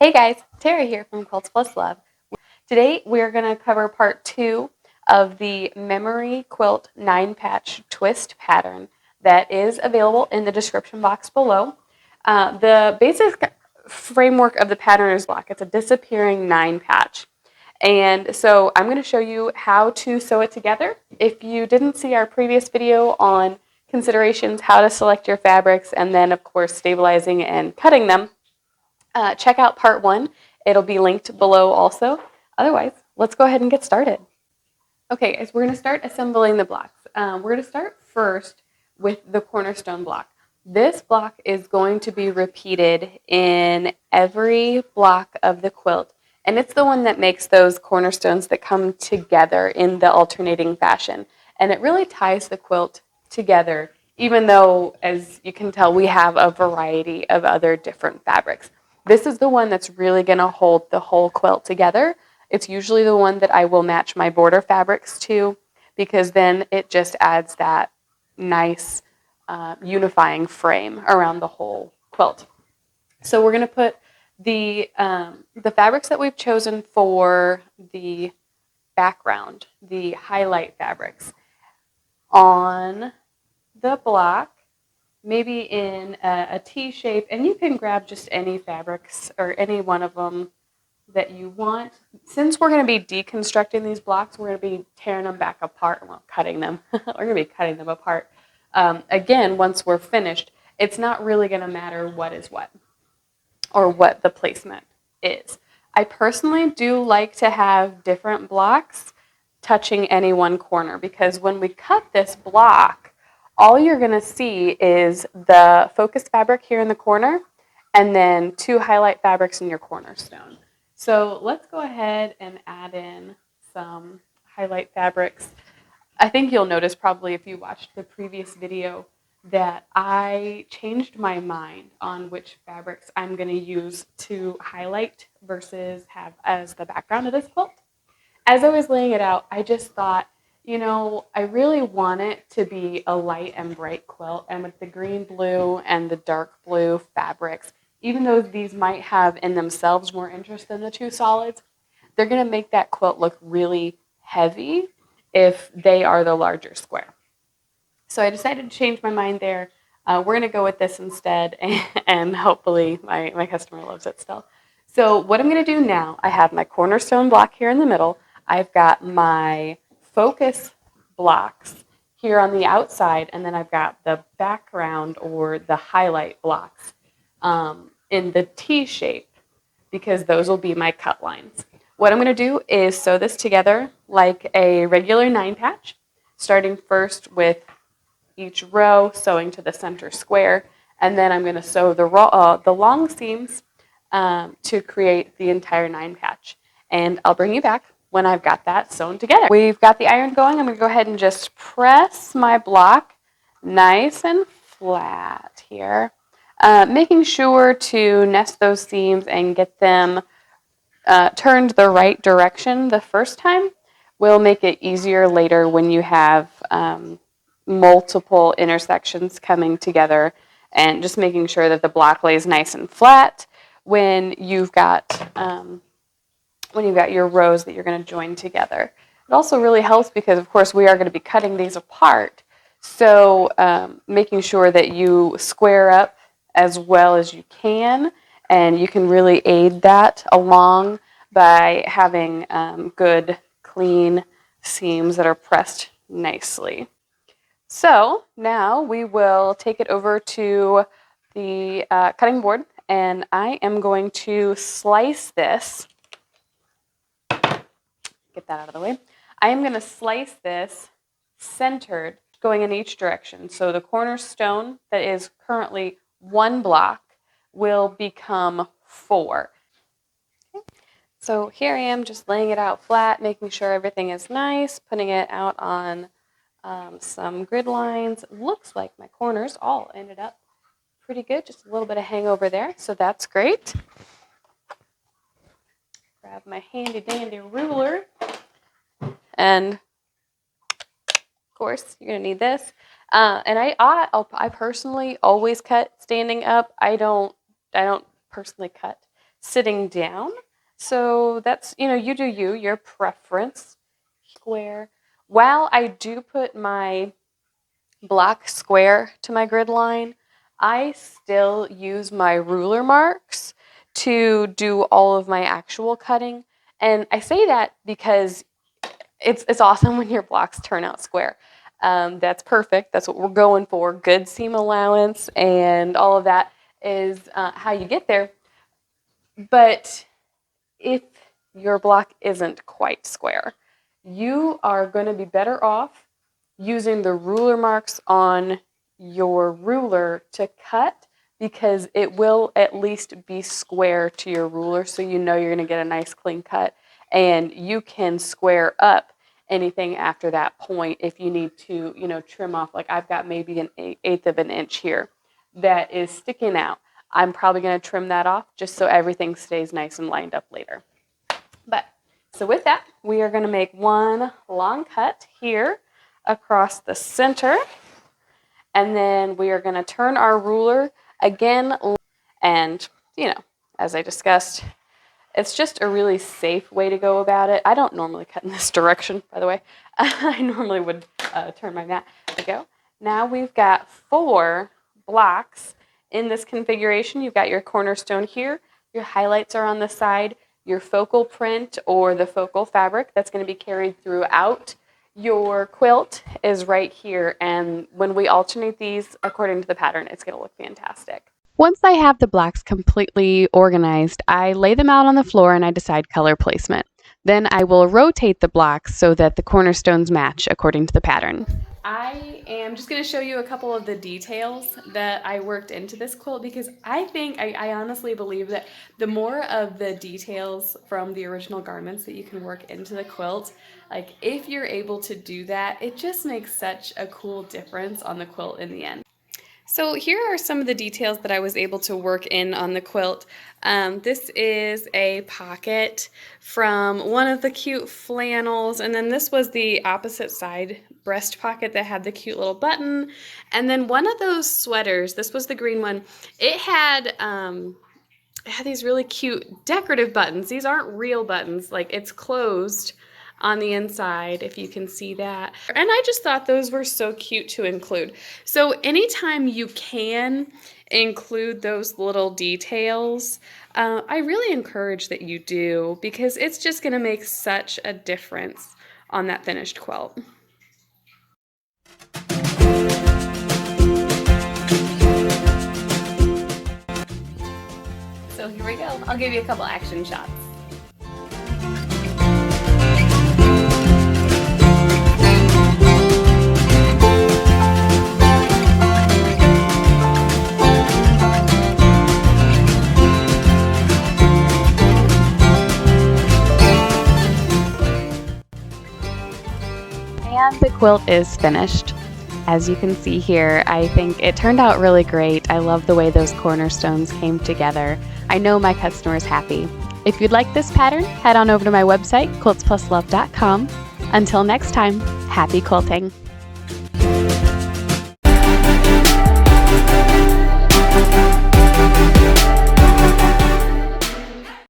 Hey guys, Tara here from Quilts Love. Today we're going to cover part 2 of the Memory Quilt 9-patch twist pattern that is available in the description box below. The basic framework of the pattern is block. It's a disappearing 9-patch. And so I'm going to show you how to sew it together. If you didn't see our previous video on considerations, how to select your fabrics, and then of course stabilizing and cutting them, check out part 1. It'll be linked below also. Otherwise, let's go ahead and get started. Okay, guys, we're going to start assembling the blocks. We're going to start first with the cornerstone block. This block is going to be repeated in every block of the quilt, and it's the one that makes those cornerstones that come together in the alternating fashion. And it really ties the quilt together, even though, as you can tell, we have a variety of other different fabrics. This is the one that's really going to hold the whole quilt together. It's usually the one that I will match my border fabrics to, because then it just adds that nice unifying frame around the whole quilt. So we're going to put the fabrics that we've chosen for the background, the highlight fabrics, on the block, maybe in a T shape, and you can grab just any fabrics or any one of them that you want. Since we're going to be deconstructing these blocks, we're going to be tearing them back apart, well, cutting them. We're going to be cutting them apart. Again, once we're finished, it's not really going to matter what is what or what the placement is. I personally do like to have different blocks touching any one corner, because when we cut this block, all you're going to see is the focus fabric here in the corner and then 2 highlight fabrics in your cornerstone. So let's go ahead and add in some highlight fabrics. I think you'll notice probably if you watched the previous video that I changed my mind on which fabrics I'm going to use to highlight versus have as the background of this quilt. As I was laying it out, I just thought, I really want it to be a light and bright quilt, and with the green, blue, and the dark blue fabrics, even though these might have in themselves more interest than the 2 solids, they're going to make that quilt look really heavy if they are the larger square. So I decided to change my mind there. We're going to go with this instead, and hopefully my customer loves it still. So what I'm going to do now, I have my cornerstone block here in the middle. I've got my focus blocks here on the outside, and then I've got the background or the highlight blocks in the T shape, because those will be my cut lines. What I'm going to do is sew this together like a regular 9-patch, starting first with each row, sewing to the center square, and then I'm going to sew the long seams to create the entire 9-patch. And I'll bring you back when I've got that sewn together. We've got the iron going. I'm going to go ahead and just press my block nice and flat here, making sure to nest those seams and get them turned the right direction the first time. Will make it easier later when you have multiple intersections coming together, and just making sure that the block lays nice and flat when you've got your rows that you're going to join together. It also really helps because, of course, we are going to be cutting these apart, so making sure that you square up as well as you can, and you can really aid that along by having good, clean seams that are pressed nicely. So now we will take it over to the cutting board, and I am going to slice this. Get that out of the way. I am going to slice this centered, going in each direction. So the cornerstone that is currently 1 block will become 4. Okay. So here I am just laying it out flat, making sure everything is nice, putting it out on some grid lines. Looks like my corners all ended up pretty good. Just a little bit of hangover there, so that's great. Grab my handy dandy ruler, and of course you're gonna need this. And I personally always cut standing up. I don't personally cut sitting down. So that's, you do your preference. Square. While I do put my block square to my grid line, I still use my ruler marks to do all of my actual cutting. And I say that because it's awesome when your blocks turn out square. That's perfect. That's what we're going for. Good seam allowance and all of that is how you get there. But if your block isn't quite square, you are going to be better off using the ruler marks on your ruler to cut, because it will at least be square to your ruler, so you know you're going to get a nice clean cut, and you can square up anything after that point if you need to, trim off. Like I've got maybe an eighth of an inch here that is sticking out. I'm probably going to trim that off just so everything stays nice and lined up later. But so with that, we are going to make one long cut here across the center, and then we are going to turn our ruler again, and as I discussed, it's just a really safe way to go about it. I don't normally cut in this direction, by the way. I normally would turn my mat. There we go. Now we've got 4 blocks in this configuration. You've got your cornerstone here, your highlights are on the side, your focal print or the focal fabric that's going to be carried throughout your quilt is right here, and when we alternate these according to the pattern, it's going to look fantastic. Once I have the blocks completely organized, I lay them out on the floor and I decide color placement. Then I will rotate the blocks so that the cornerstones match according to the pattern. I am just going to show you a couple of the details that I worked into this quilt, because I honestly believe that the more of the details from the original garments that you can work into the quilt, like if you're able to do that, it just makes such a cool difference on the quilt in the end. So here are some of the details that I was able to work in on the quilt. This is a pocket from one of the cute flannels, and then this was the opposite side breast pocket that had the cute little button, and then one of those sweaters, this was the green one, it had these really cute decorative buttons. These aren't real buttons, like it's closed on the inside, if you can see that. And I just thought those were so cute to include. So anytime you can include those little details, I really encourage that you do, because it's just going to make such a difference on that finished quilt. So here we go. I'll give you a couple action shots. And the quilt is finished. As you can see here, I think it turned out really great. I love the way those cornerstones came together. I know my customer is happy. If you'd like this pattern, head on over to my website, quiltspluslove.com. Until next time, happy quilting.